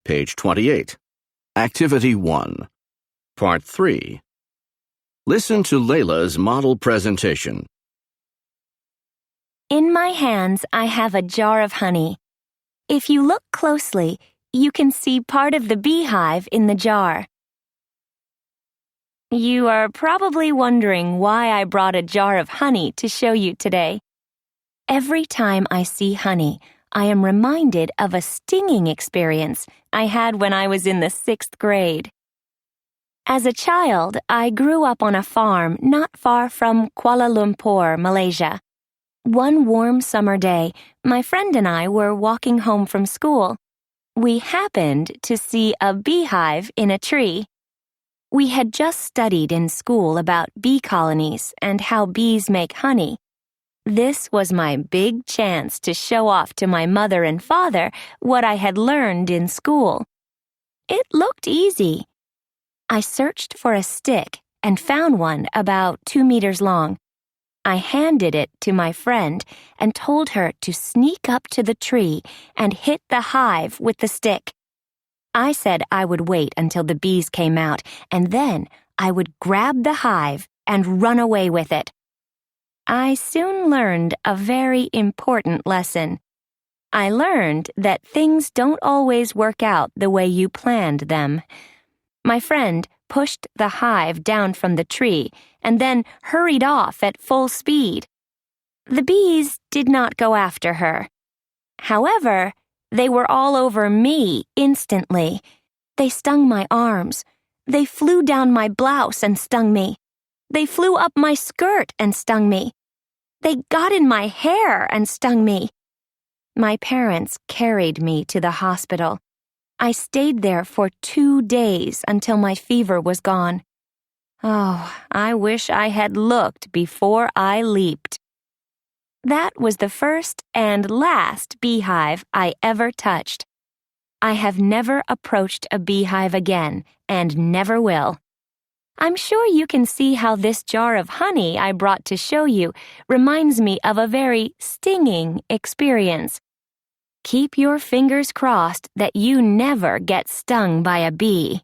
Page 28. Activity 1. Part 3. Listen to Leila's model presentation. In my hands, I have a jar of honey. If you look closely, you can see part of the beehive in the jar. You are probably wondering why I brought a jar of honey to show you today. Every time I see honey, I am reminded of a stinging experience I had when I was in the 6th grade. As a child, I grew up on a farm not far from Kuala Lumpur, Malaysia. One warm summer day, my friend and I were walking home from school. We happened to see a beehive in a tree. We had just studied in school about bee colonies and how bees make honey. This was my big chance to show off to my mother and father what I had learned in school. It looked easy. I searched for a stick and found one about 2 meters long. I handed it to my friend and told her to sneak up to the tree and hit the hive with the stick. I said I would wait until the bees came out, and then I would grab the hive and run away with it. I soon learned a very important lesson. I learned that things don't always work out the way you planned them. My friend pushed the hive down from the tree and then hurried off at full speed. The bees did not go after her. However, they were all over me instantly. They stung my arms. They flew down my blouse and stung me. They flew up my skirt and stung me. They got in my hair and stung me. My parents carried me to the hospital. I stayed there for 2 days until my fever was gone. Oh, I wish I had looked before I leaped. That was the first and last beehive I ever touched. I have never approached a beehive again and never will. I'm sure you can see how this jar of honey I brought to show you reminds me of a very stinging experience. Keep your fingers crossed that you never get stung by a bee.